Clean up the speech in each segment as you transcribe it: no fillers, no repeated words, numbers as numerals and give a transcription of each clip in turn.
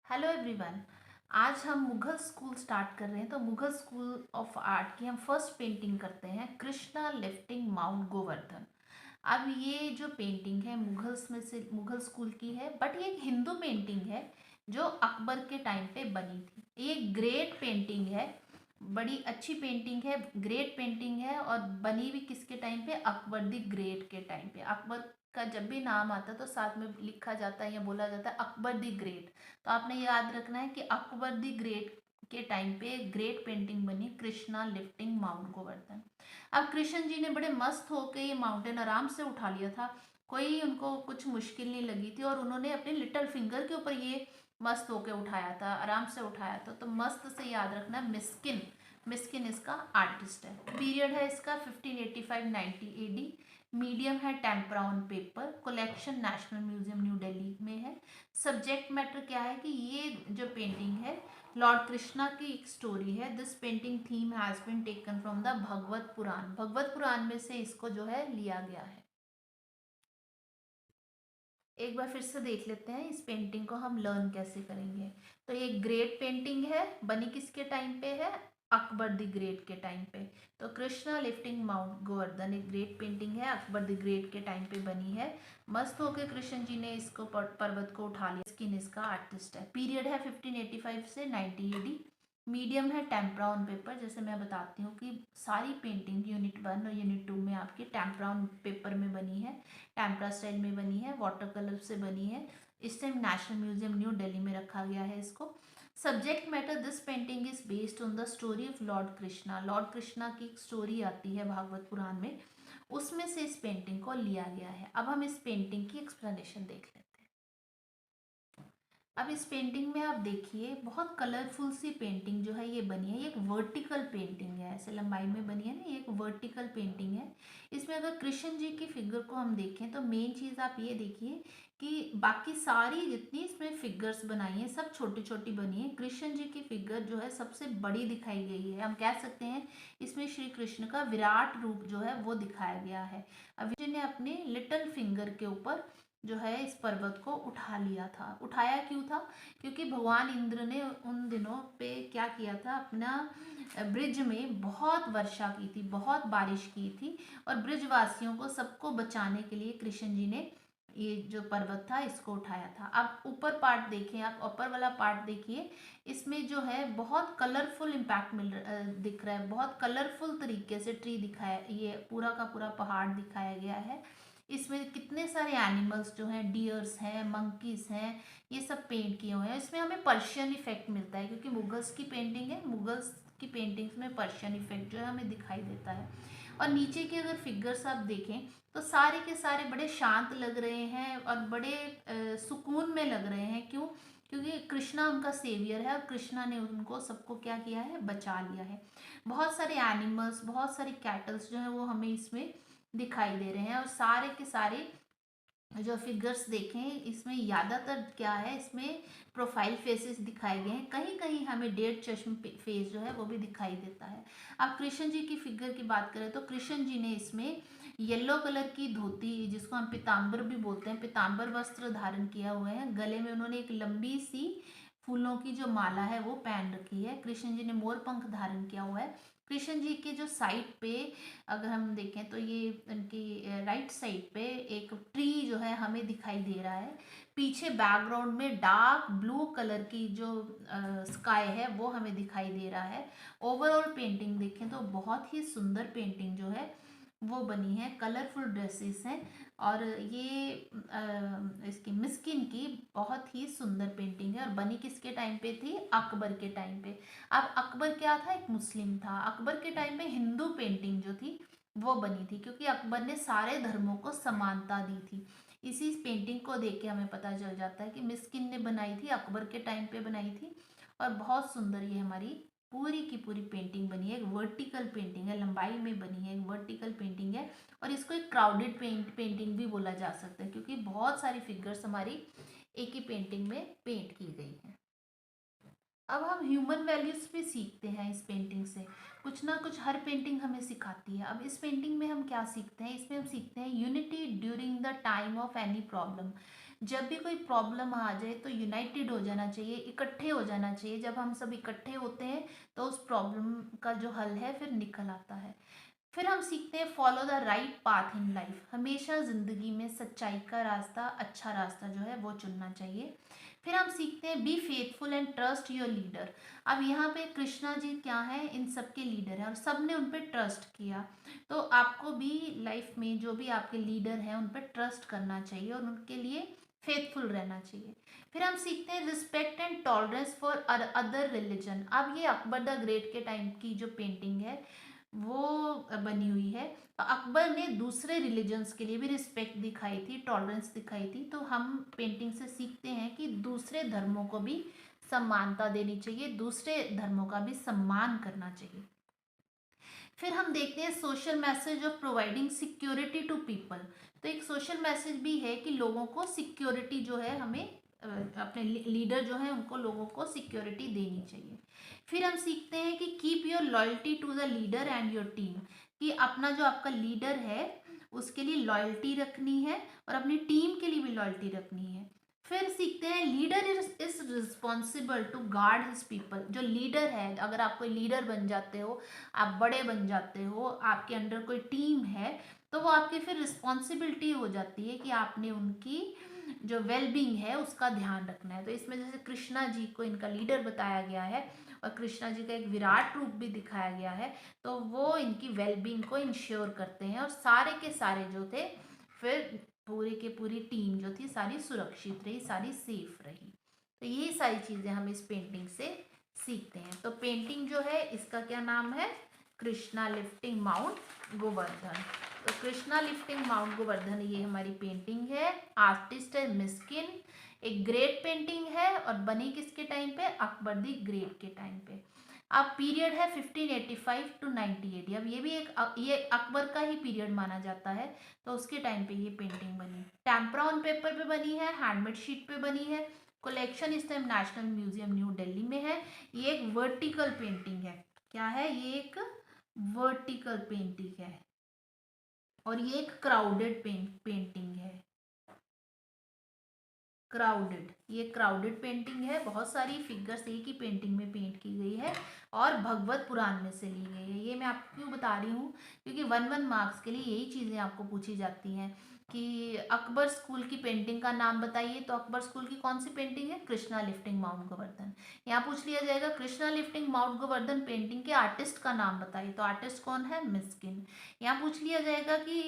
Hello everyone. आज हम Mughal school start कर रहे हैं। तो मुगल स्कूल ऑफ आर्ट की हम फर्स्ट पेंटिंग करते हैं, कृष्णा लिफ्टिंग माउंट गोवर्धन। अब ये जो पेंटिंग है मुगल्स में से मुगल स्कूल की है, बट ये एक हिंदू पेंटिंग है जो अकबर के टाइम पे बनी थी। ये ग्रेट पेंटिंग है, बड़ी अच्छी पेंटिंग है, ग्रेट पेंटिंग है। और बनी भी किसके टाइम पे? अकबर द ग्रेट के टाइम पे। अकबर का जब भी नाम आता है तो साथ में लिखा जाता है या बोला जाता है अकबर द ग्रेट। तो आपने याद रखना है कि अकबर द ग्रेट के टाइम पे ग्रेट पेंटिंग बनी, कृष्णा लिफ्टिंग माउंट गोवर्धन। अब कृष्ण जी ने बड़े मस्त होके ये माउंटेन आराम से उठा लिया था, कोई उनको कुछ मुश्किल नहीं लगी थी। और उन्होंने अपने लिटिल फिंगर के ऊपर ये मस्त होके उठाया था, आराम से उठाया था। तो मस्त से याद रखना, मिस्किन। मिस्किन इसका आर्टिस्ट है। पीरियड है इसका 1585-90 एडी। मीडियम है tempera on paper. Collection national museum new Delhi में है। सब्जेक्ट मैटर क्या है कि ये जो पेंटिंग है लॉर्ड कृष्णा की एक स्टोरी है। This painting theme has been taken from the Bhagavata Purana. Bhagavata Purana में से इसको जो है लिया गया है। एक बार फिर से देख लेते हैं इस पेंटिंग को हम लर्न कैसे करेंगे। तो ये ग्रेट पेंटिंग है, बनी किसके टाइम पे है? अकबर द ग्रेट के टाइम पे। तो कृष्णा लिफ्टिंग माउंट गोवर्धन एक ग्रेट पेंटिंग है, अकबर द ग्रेट के टाइम पे बनी है। मस्त होकर कृष्ण जी ने इसको पर्वत को उठा लिया। स्किन इसका आर्टिस्ट है। पीरियड है 1585 से 90 एडी। मीडियम है टेम्परा ऑन पेपर। जैसे मैं बताती हूँ कि सारी पेंटिंग यूनिट 1 और यूनिट 2 में आपकी टेम्परा ऑन पेपर में बनी है, टेम्परा स्टाइल में बनी है, वाटर कलर से बनी है। इस time national museum new Delhi में रखा गया है इसको। Subject matter, this painting is based on the story of Lord Krishna. Lord Krishna की एक स्टोरी आती है भागवत पुराण में, उसमें से इस पेंटिंग को लिया गया है। अब हम इस पेंटिंग की एक्सप्लेनेशन देख लेते हैं। अब इस पेंटिंग में आप देखिए, बहुत कलरफुल सी पेंटिंग जो है ये बनी है। ये एक वर्टिकल पेंटिंग है, ऐसे लंबाई में बनी है ना, ये एक वर्टिकल पेंटिंग है। इसमें अगर कृष्ण जी की फिगर को हम देखें तो मेन चीज़ आप ये देखिए कि बाकी सारी जितनी इसमें फिगर्स बनाई हैं सब छोटी छोटी बनी है। कृष्ण जी की फिगर जो है सबसे बड़ी दिखाई गई है। हम कह सकते हैं इसमें श्री कृष्ण का विराट रूप जो है वो दिखाया गया है। अब जी ने अपने लिटिल फिंगर के ऊपर जो है इस पर्वत को उठा लिया था। उठाया क्यों था? क्योंकि भगवान इंद्र ने उन दिनों पे क्या किया था, अपना ब्रिज में बहुत वर्षा की थी, बहुत बारिश की थी। और ब्रिजवासियों को सबको बचाने के लिए कृष्ण जी ने ये जो पर्वत था इसको उठाया था। अब ऊपर पार्ट देखें, आप ऊपर वाला पार्ट देखिए, इसमें जो है बहुत कलरफुल इम्पैक्ट दिख रहा है। बहुत कलरफुल तरीके से ट्री दिखाया, ये पूरा का पूरा पहाड़ दिखाया गया है। इसमें कितने सारे एनिमल्स जो हैं, डियर्स हैं, मंकीज हैं, ये सब पेंट किए हुए हैं। इसमें हमें पर्शियन इफेक्ट मिलता है क्योंकि मुगल्स की पेंटिंग है। मुगल्स की पेंटिंग्स में पर्शियन इफेक्ट जो है हमें दिखाई देता है। और नीचे के अगर फिगर्स आप देखें तो सारे के सारे बड़े शांत लग रहे हैं और बड़े सुकून में लग रहे हैं। क्यों? क्योंकि कृष्णा उनका सेवियर है और कृष्णा ने उनको सबको क्या किया है? बचा लिया है। बहुत सारे एनिमल्स, बहुत सारे कैटल्स जो है वो हमें इसमें दिखाई दे रहे हैं। और सारे के सारे जो फिगर्स देखें इसमें ज़्यादातर क्या है, इसमें प्रोफाइल फेसेस दिखाए गए हैं। कहीं कहीं हमें डेढ़ चश्म फेस जो है वो भी दिखाई देता है। अब कृष्ण जी की फिगर की बात करें तो कृष्ण जी ने इसमें येलो कलर की धोती, जिसको हम पीताम्बर भी बोलते हैं, पीताम्बर वस्त्र धारण किया हुआ है। गले में उन्होंने एक लंबी सी फूलों की जो माला है वो पहन रखी है। कृष्ण जी ने मोर पंख धारण किया हुआ है। कृष्ण जी के जो साइड पे अगर हम देखें तो ये उनकी राइट साइड पे एक ट्री जो है हमें दिखाई दे रहा है। पीछे बैकग्राउंड में डार्क ब्लू कलर की जो स्काई है वो हमें दिखाई दे रहा है। ओवरऑल पेंटिंग देखें तो बहुत ही सुंदर पेंटिंग जो है वो बनी है। कलरफुल ड्रेसेस हैं और ये इसकी मिस्किन की बहुत ही सुंदर पेंटिंग है। और बनी किसके टाइम पे थी? अकबर के टाइम पे। अब अकबर क्या था? एक मुस्लिम था। अकबर के टाइम में हिंदू पेंटिंग जो थी वो बनी थी क्योंकि अकबर ने सारे धर्मों को समानता दी थी। इसी पेंटिंग को देख के हमें पता चल जाता है कि मिस्किन ने बनाई थी, अकबर के टाइम पे बनाई थी। और बहुत सुंदर ये हमारी पूरी की पूरी पेंटिंग बनी है। एक वर्टिकल पेंटिंग है, लंबाई में बनी है, एक वर्टिकल पेंटिंग है। और इसको एक क्राउडेड पेंटिंग भी बोला जा सकता है क्योंकि बहुत सारी फिगर्स हमारी एक ही पेंटिंग में पेंट की गई है। अब हम ह्यूमन वैल्यूज भी सीखते हैं इस पेंटिंग से। कुछ ना कुछ हर पेंटिंग हमें सिखाती है। अब इस पेंटिंग में हम क्या सीखते हैं? इसमें हम सीखते हैं unity during the time of any problem. जब भी कोई प्रॉब्लम आ जाए तो यूनाइटेड हो जाना चाहिए, इकट्ठे हो जाना चाहिए। जब हम सब इकट्ठे होते हैं तो उस प्रॉब्लम का जो हल है फिर निकल आता है। फिर हम सीखते हैं follow the right path in life. हमेशा ज़िंदगी में सच्चाई का रास्ता, अच्छा रास्ता जो है वो चुनना चाहिए। फिर हम सीखते हैं be faithful and trust your leader. अब यहाँ पे कृष्णा जी क्या है, इन सब के लीडर हैं और सब ने उन पर ट्रस्ट किया। तो आपको भी लाइफ में जो भी आपके लीडर हैं उन पर ट्रस्ट करना चाहिए और उनके लिए फेथफुल रहना चाहिए। फिर हम सीखते हैं respect and tolerance for other religion. अब ये अकबर द ग्रेट के टाइम की जो पेंटिंग है वो बनी हुई है। अकबर ने दूसरे रिलीजन्स के लिए भी रिस्पेक्ट दिखाई थी, टॉलरेंस दिखाई थी। तो हम पेंटिंग से सीखते हैं कि दूसरे धर्मों को भी समानता देनी चाहिए, दूसरे धर्मों का भी सम्मान करना चाहिए। फिर हम देखते हैं social message of providing security to people. तो एक सोशल मैसेज भी है कि लोगों को सिक्योरिटी जो है हमें अपने लीडर जो है उनको लोगों को सिक्योरिटी देनी चाहिए। फिर हम सीखते हैं कि keep your loyalty to the leader and your team, कि अपना जो आपका लीडर है उसके लिए लॉयल्टी रखनी है और अपनी टीम के लिए भी लॉयल्टी रखनी है। फिर सीखते हैं leader is responsible to guard his people. जो लीडर है, अगर आप कोई लीडर बन जाते हो, आप बड़े बन जाते हो, आपके अंडर कोई टीम है, तो वो आपकी फिर रिस्पॉन्सिबिलिटी हो जाती है कि आपने उनकी जो वेलबींग है उसका ध्यान रखना है। तो इसमें जैसे कृष्णा जी को इनका लीडर बताया गया है और कृष्णा जी का एक विराट रूप भी दिखाया गया है, तो वो इनकी वेलबींग को इंश्योर करते हैं और सारे के सारे जो थे फिर पूरी की पूरी टीम जो थी सारी सुरक्षित रही, सारी सेफ रही। तो ये सारी चीज़ें हम इस पेंटिंग से सीखते हैं। तो पेंटिंग जो है इसका क्या नाम है, कृष्णा लिफ्टिंग माउंट गोवर्धन। तो कृष्णा लिफ्टिंग माउंट गोवर्धन ये हमारी पेंटिंग है। आर्टिस्ट है मिस्किन। एक ग्रेट पेंटिंग है और बनी किसके टाइम पे, अकबर दी ग्रेट के टाइम पे। अब पीरियड है 1585 टू 98। अब ये भी ये अकबर का ही पीरियड माना जाता है, तो उसके टाइम पे ये पेंटिंग बनी। टेम्परा ऑन पेपर पे बनी है, हैंडमेड शीट पे बनी है। कलेक्शन इस time national museum new Delhi में है। ये एक वर्टिकल पेंटिंग है। क्या है, ये एक वर्टिकल पेंटिंग है और ये एक क्राउडेड पेंटिंग है। क्राउडेड, ये क्राउडेड पेंटिंग है। बहुत सारी फिगर्स एक ही पेंटिंग में पेंट की गई है और भगवत पुराण में से ली गई है। ये मैं आपको क्यों बता रही हूँ, क्योंकि 1 मार्क्स के लिए यही चीज़ें आपको पूछी जाती हैं कि अकबर स्कूल की पेंटिंग का नाम बताइए। तो अकबर स्कूल की कौन सी पेंटिंग है, कृष्णा लिफ्टिंग माउंट गोवर्धन। यहाँ पूछ लिया जाएगा Krishna lifting mount Govardhan painting के आर्टिस्ट का नाम बताइए, तो आर्टिस्ट कौन है, मिस्किन। यहाँ पूछ लिया जाएगा कि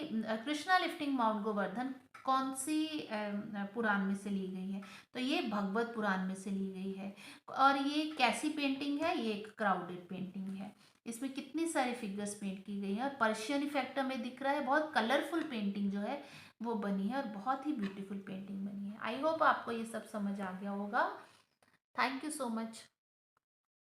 कृष्णा लिफ्टिंग माउंट गोवर्धन कौन सी पुराण में से ली गई है, तो ये भगवत पुराण में से ली गई है। और ये कैसी पेंटिंग है, ये एक क्राउडेड पेंटिंग है। इसमें कितनी सारी फिगर्स पेंट की गई है और पर्शियन इफेक्ट हमें दिख रहा है। बहुत कलरफुल पेंटिंग जो है वो बनी है और बहुत ही ब्यूटीफुल पेंटिंग बनी है। आई होप आपको ये सब समझ आ गया होगा। Thank you so much.